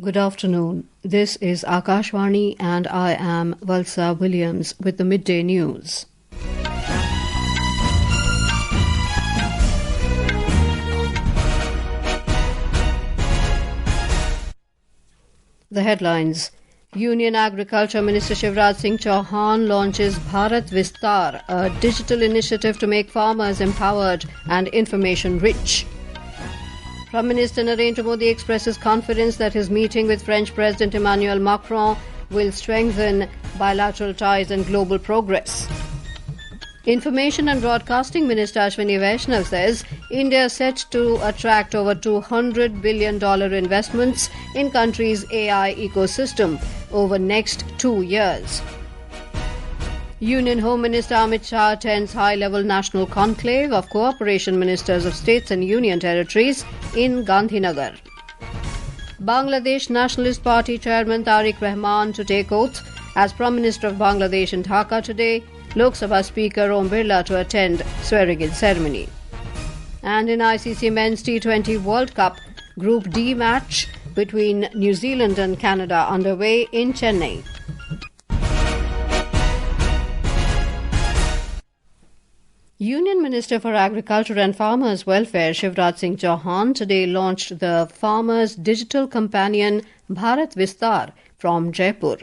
Good afternoon. This is Akashvani and I am Valsa Williams with the Midday News. The headlines. Union Agriculture Minister Shivraj Singh Chouhan launches Bharat-VISTAAR, a digital initiative to make farmers empowered and information-rich. Prime Minister Narendra Modi expresses confidence that his meeting with French President Emmanuel Macron will strengthen bilateral ties and global progress. Information and Broadcasting Minister Ashwini Vaishnaw says India is set to attract over $200 billion investments in country's AI ecosystem over next 2 years. Union Home Minister Amit Shah attends high-level national conclave of cooperation ministers of states and union territories in Gandhinagar. Bangladesh Nationalist Party Chairman Tarique Rahman to take oath as Prime Minister of Bangladesh in Dhaka today, Lok Sabha Speaker Birla to attend swearing-in ceremony. And in ICC Men's T20 World Cup, Group D match between New Zealand and Canada underway in Chennai. Union Minister for Agriculture and Farmers' Welfare Shivraj Singh Chouhan today launched the Farmers' Digital Companion Bharat-VISTAAR from Jaipur.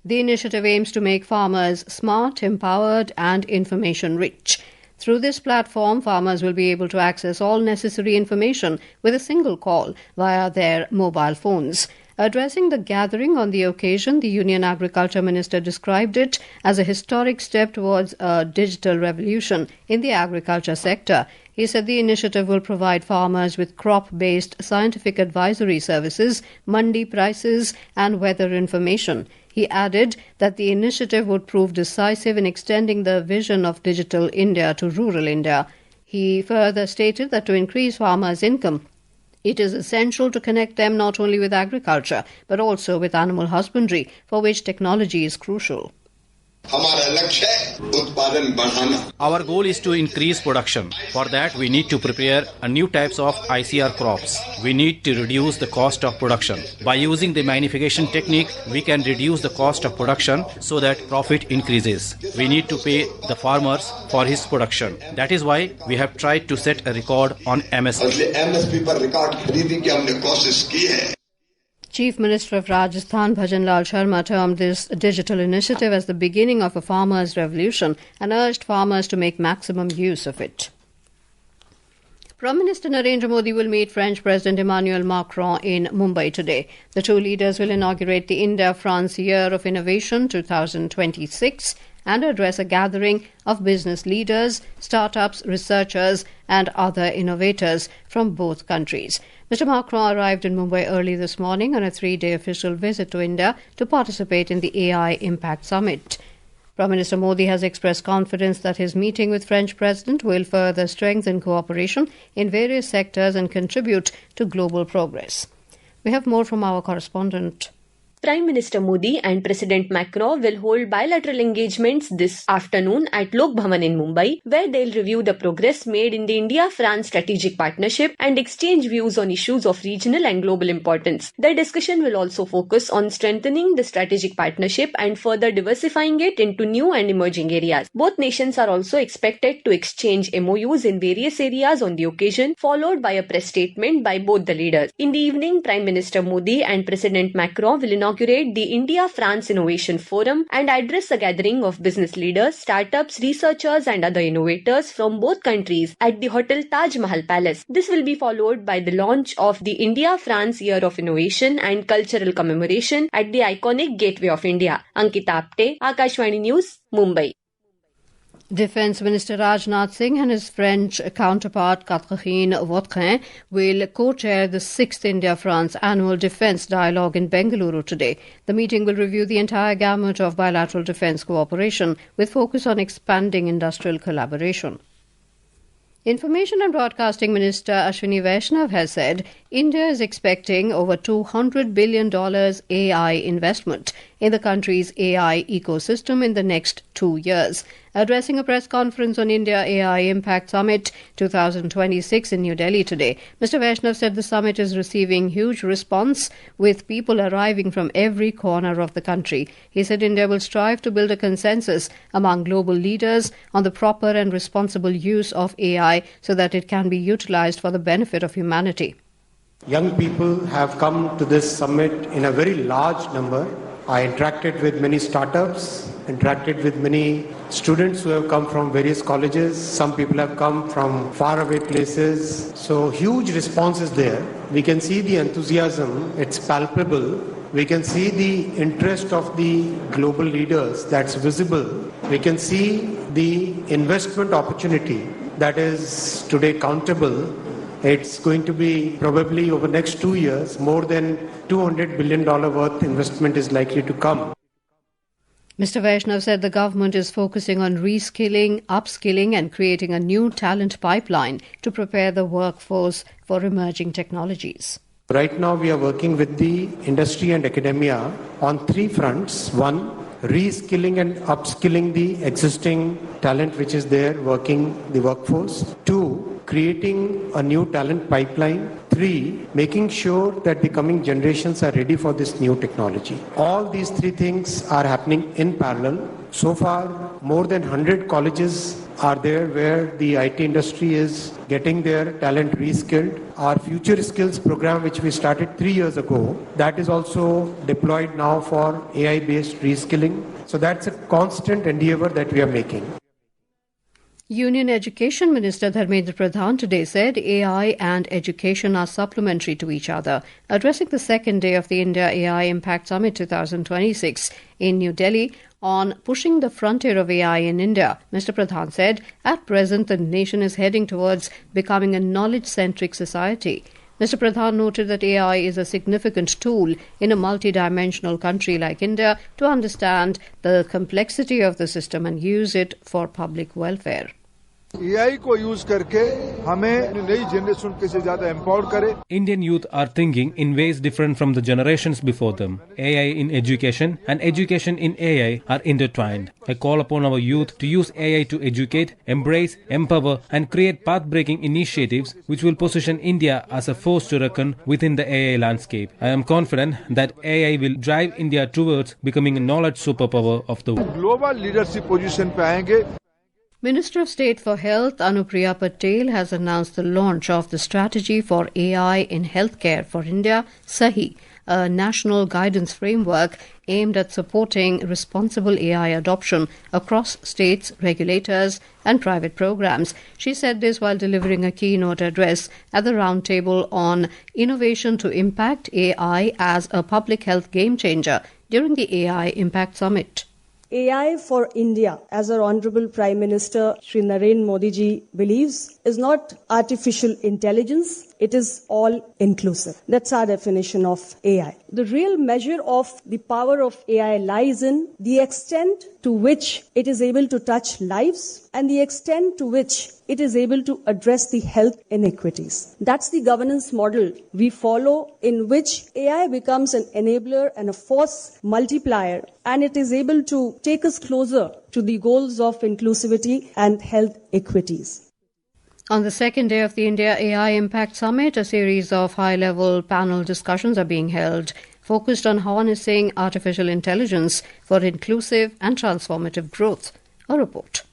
The initiative aims to make farmers smart, empowered and information-rich. Through this platform, farmers will be able to access all necessary information with a single call via their mobile phones. Addressing the gathering on the occasion, the Union Agriculture Minister described it as a historic step towards a digital revolution in the agriculture sector. He said the initiative will provide farmers with crop-based scientific advisory services, mandi prices and weather information. He added that the initiative would prove decisive in extending the vision of digital India to rural India. He further stated that to increase farmers' income, it is essential to connect them not only with agriculture but also with animal husbandry, for which technology is crucial. Our goal is to increase production. For that, we need to prepare new types of ICR crops. We need to reduce the cost of production. By using the magnification technique, we can reduce the cost of production so that profit increases. We need to pay the farmers for his production. That is why we have tried to set a record on MSP. Chief Minister of Rajasthan Bhajan Lal Sharma termed this digital initiative as the beginning of a farmers' revolution and urged farmers to make maximum use of it. Prime Minister Narendra Modi will meet French President Emmanuel Macron in Mumbai today. The two leaders will inaugurate the India-France Year of Innovation 2026 and address a gathering of business leaders, startups, researchers and other innovators from both countries. Mr. Macron arrived in Mumbai early this morning on a 3-day official visit to India to participate in the AI Impact Summit. Prime Minister Modi has expressed confidence that his meeting with French President will further strengthen cooperation in various sectors and contribute to global progress. We have more from our correspondent. Prime Minister Modi and President Macron will hold bilateral engagements this afternoon at Lok Bhavan in Mumbai, where they'll review the progress made in the India-France strategic partnership and exchange views on issues of regional and global importance. The discussion will also focus on strengthening the strategic partnership and further diversifying it into new and emerging areas. Both nations are also expected to exchange MOUs in various areas on the occasion, followed by a press statement by both the leaders. In the evening, Prime Minister Modi and President Macron will inaugurate the India-France Innovation Forum and address a gathering of business leaders, startups, researchers and other innovators from both countries at the Hotel Taj Mahal Palace. This will be followed by the launch of the India-France Year of Innovation and Cultural Commemoration at the iconic Gateway of India. Ankita Apte, Akashvani News, Mumbai. Defence Minister Rajnath Singh and his French counterpart Catherine Vautrin will co-chair the 6th India-France Annual Defence Dialogue in Bengaluru today. The meeting will review the entire gamut of bilateral defence cooperation with focus on expanding industrial collaboration. Information and Broadcasting Minister Ashwini Vaishnaw has said India is expecting over $200 billion AI investment in the country's AI ecosystem in the next 2 years. Addressing a press conference on India AI Impact Summit 2026 in New Delhi today, Mr. Vaishnaw said the summit is receiving huge response with people arriving from every corner of the country. He said India will strive to build a consensus among global leaders on the proper and responsible use of AI so that it can be utilized for the benefit of humanity. Young people have come to this summit in a very large number. I interacted with many startups, interacted with many students who have come from various colleges. Some people have come from faraway places. So huge response is there. We can see the enthusiasm. It's palpable. We can see the interest of the global leaders. That's visible. We can see the investment opportunity that is today countable. It's going to be probably over the next 2 years, more than $200 billion worth investment is likely to come. Mr. Vaishnaw said the government is focusing on reskilling, upskilling and creating a new talent pipeline to prepare the workforce for emerging technologies. Right now we are working with the industry and academia on 3 fronts. 1, reskilling and upskilling the existing talent which is there working the workforce. 2, creating a new talent pipeline. 3, making sure that the coming generations are ready for this new technology. All these 3 things are happening in parallel. So far, more than 100 colleges are there where the IT industry is getting their talent reskilled. Our Future Skills program, which we started 3 years ago, that is also deployed now for AI-based reskilling. So that's a constant endeavor that we are making. Union Education Minister Narendra Modi today said AI and education are supplementary to each other. Addressing the second day of the India AI Impact Summit 2026 in New Delhi on pushing the frontier of AI in India, Mr. Pradhan said, at present the nation is heading towards becoming a knowledge-centric society. Mr. Pradhan noted that AI is a significant tool in a multidimensional country like India to understand the complexity of the system and use it for public welfare. AI को use करके हमें नई generation के से ज्यादा empower करे. Indian youth are thinking in ways different from the generations before them. AI in education and education in AI are intertwined. I call upon our youth to use AI to educate, embrace, empower and create path-breaking initiatives which will position India as a force to reckon within the AI landscape. I am confident that AI will drive India towards becoming a knowledge superpower of the world. Global leadership position पे आएंगे. Minister of State for Health Anupriya Patel has announced the launch of the Strategy for AI in Healthcare for India, SAHI, a national guidance framework aimed at supporting responsible AI adoption across states, regulators and private programs. She said this while delivering a keynote address at the roundtable on innovation to impact AI as a public health game changer during the AI Impact Summit. AI for India, as our Honorable Prime Minister Shri Narendra Modi ji believes, is not artificial intelligence. It is all inclusive. That's our definition of AI. The real measure of the power of AI lies in the extent to which it is able to touch lives and the extent to which it is able to address the health inequities. That's the governance model we follow, in which AI becomes an enabler and a force multiplier, and it is able to take us closer to the goals of inclusivity and health equities. On the second day of the India AI Impact Summit, a series of high-level panel discussions are being held, focused on harnessing artificial intelligence for inclusive and transformative growth. A report.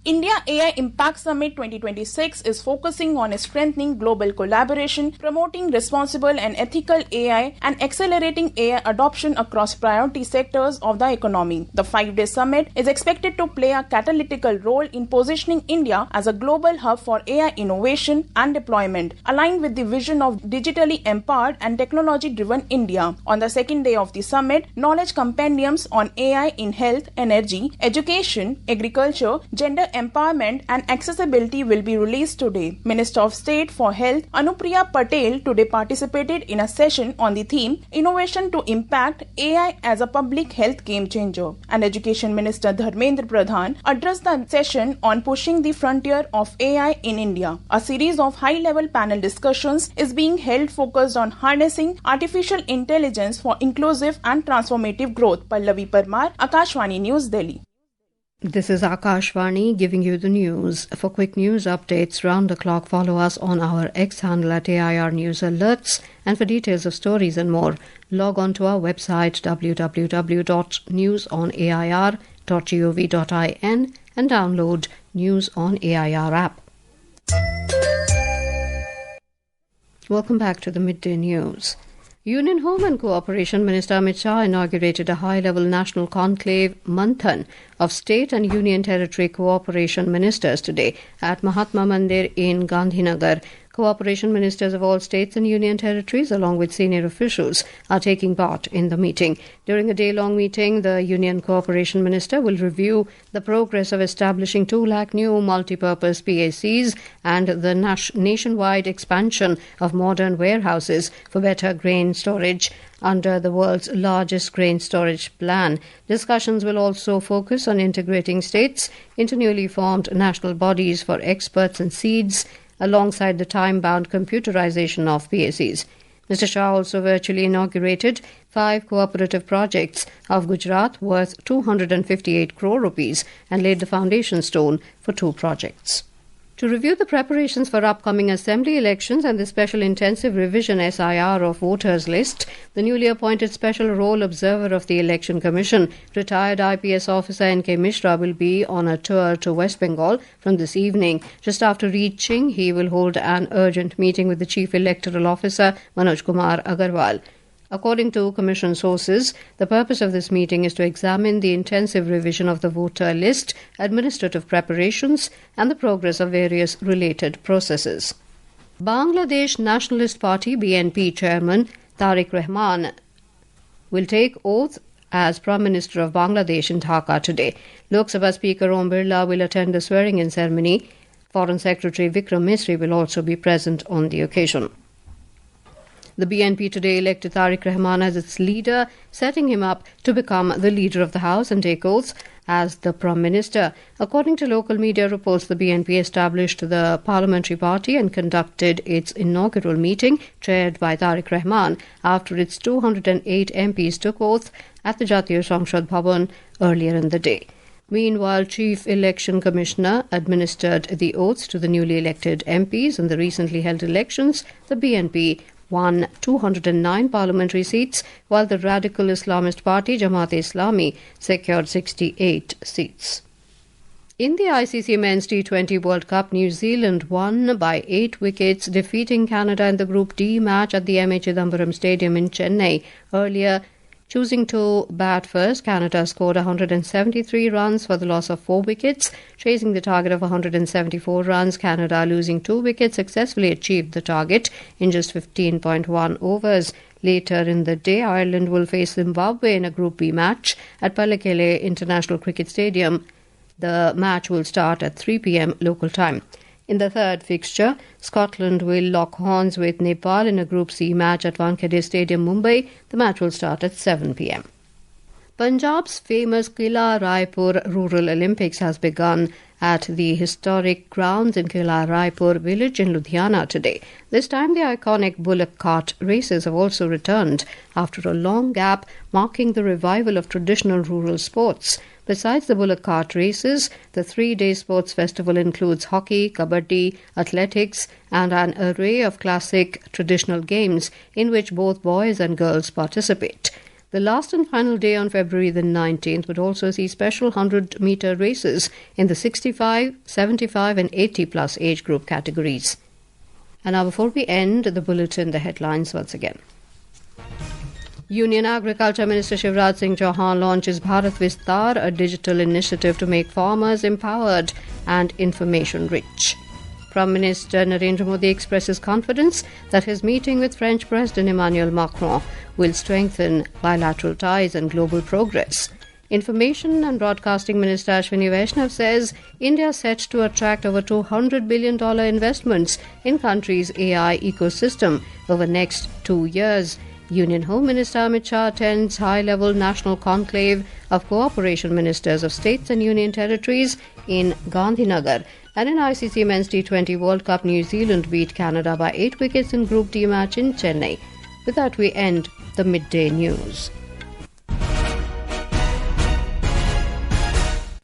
India AI Impact Summit 2026 is focusing on strengthening global collaboration, promoting responsible and ethical AI, and accelerating AI adoption across priority sectors of the economy. The 5-day summit is expected to play a catalytic role in positioning India as a global hub for AI innovation and deployment, aligned with the vision of digitally empowered and technology-driven India. On the second day of the summit, knowledge compendiums on AI in health, energy, education, agriculture, gender empowerment and accessibility will be released today. Minister of State for Health Anupriya Patel today participated in a session on the theme Innovation to Impact AI as a Public Health Game Changer. And Education Minister Narendra Modi addressed the session on pushing the frontier of AI in India. A series of high-level panel discussions is being held focused on harnessing artificial intelligence for inclusive and transformative growth. Pallavi Parmar, Akashvani News, Delhi. This is Akashvani giving you the news. For quick news updates round the clock, follow us on our X handle at AIR News Alerts. And for details of stories and more, log on to our website www.newsonair.gov.in and download News on AIR app. Welcome back to the Midday News. Union Home and Cooperation Minister Amit Shah inaugurated a high-level national conclave Manthan of state and union territory cooperation ministers today at Mahatma Mandir in Gandhinagar. Cooperation ministers of all states and union territories, along with senior officials, are taking part in the meeting. During a day-long meeting, the Union Cooperation Minister will review the progress of establishing 2 lakh new multi-purpose PACs and the nationwide expansion of modern warehouses for better grain storage under the world's largest grain storage plan. Discussions will also focus on integrating states into newly formed national bodies for experts and seeds, alongside the time-bound computerization of PACs. Mr. Shah also virtually inaugurated 5 cooperative projects of Gujarat worth 258 crore rupees and laid the foundation stone for 2 projects. To review the preparations for upcoming assembly elections and the special intensive revision SIR of voters list, the newly appointed special role observer of the Election Commission, retired IPS officer N.K. Mishra, will be on a tour to West Bengal from this evening. Just after reaching, he will hold an urgent meeting with the Chief Electoral Officer Manoj Kumar Agarwal. According to Commission sources, the purpose of this meeting is to examine the intensive revision of the voter list, administrative preparations, and the progress of various related processes. Bangladesh Nationalist Party BNP chairman Tarique Rahman will take oath as Prime Minister of Bangladesh in Dhaka today. Lok Sabha Speaker Om Birla will attend the swearing-in ceremony. Foreign Secretary Vikram Misri will also be present on the occasion. The BNP today elected Tarique Rahman as its leader, setting him up to become the leader of the House and take oath as the Prime Minister. According to local media reports, the BNP established the parliamentary party and conducted its inaugural meeting, chaired by Tarique Rahman, after its 208 MPs took oath at the Jatiya Samsad Bhavan earlier in the day. Meanwhile, Chief Election Commissioner administered the oaths to the newly elected MPs in the recently held elections. The BNP won 209 parliamentary seats, while the radical Islamist party Jamaat-e-Islami secured 68 seats. In the ICC Men's T20 World Cup, New Zealand won by 8 wickets, defeating Canada in the Group D match at the M.A. Chidambaram Stadium in Chennai. Earlier, choosing to bat first, Canada scored 173 runs for the loss of 4 wickets. Chasing the target of 174 runs, Canada, losing 2 wickets, successfully achieved the target in just 15.1 overs. Later in the day, Ireland will face Zimbabwe in a Group B match at Pallekele International Cricket Stadium. The match will start at 3 p.m. local time. In the third fixture, Scotland will lock horns with Nepal in a Group C match at Wankhede Stadium, Mumbai. The match will start at 7 p.m. Punjab's famous Qila Raipur Rural Olympics has begun at the historic grounds in Qila Raipur village in Ludhiana today. This time, the iconic bullock cart races have also returned after a long gap, marking the revival of traditional rural sports. Besides the bullock cart races, the 3-day sports festival includes hockey, kabaddi, athletics, and an array of classic traditional games in which both boys and girls participate. The last and final day on February the 19th would also see special 100-meter races in the 65, 75 and 80-plus age group categories. And now before we end the bulletin, the headlines once again. Union Agriculture Minister Shivraj Singh Chouhan launches Bharat-VISTAAR, a digital initiative to make farmers empowered and information-rich. Prime Minister Narendra Modi expresses confidence that his meeting with French President Emmanuel Macron will strengthen bilateral ties and global progress. Information and Broadcasting Minister Ashwini Vaishnaw says India is set to attract over $200 billion investments in country's AI ecosystem over the next 2 years. Union Home Minister Amit Shah attends high-level national conclave of cooperation ministers of states and union territories in Gandhinagar. And in ICC Men's T20 World Cup, New Zealand beat Canada by 8 wickets in Group D match in Chennai. With that, we end the Midday News.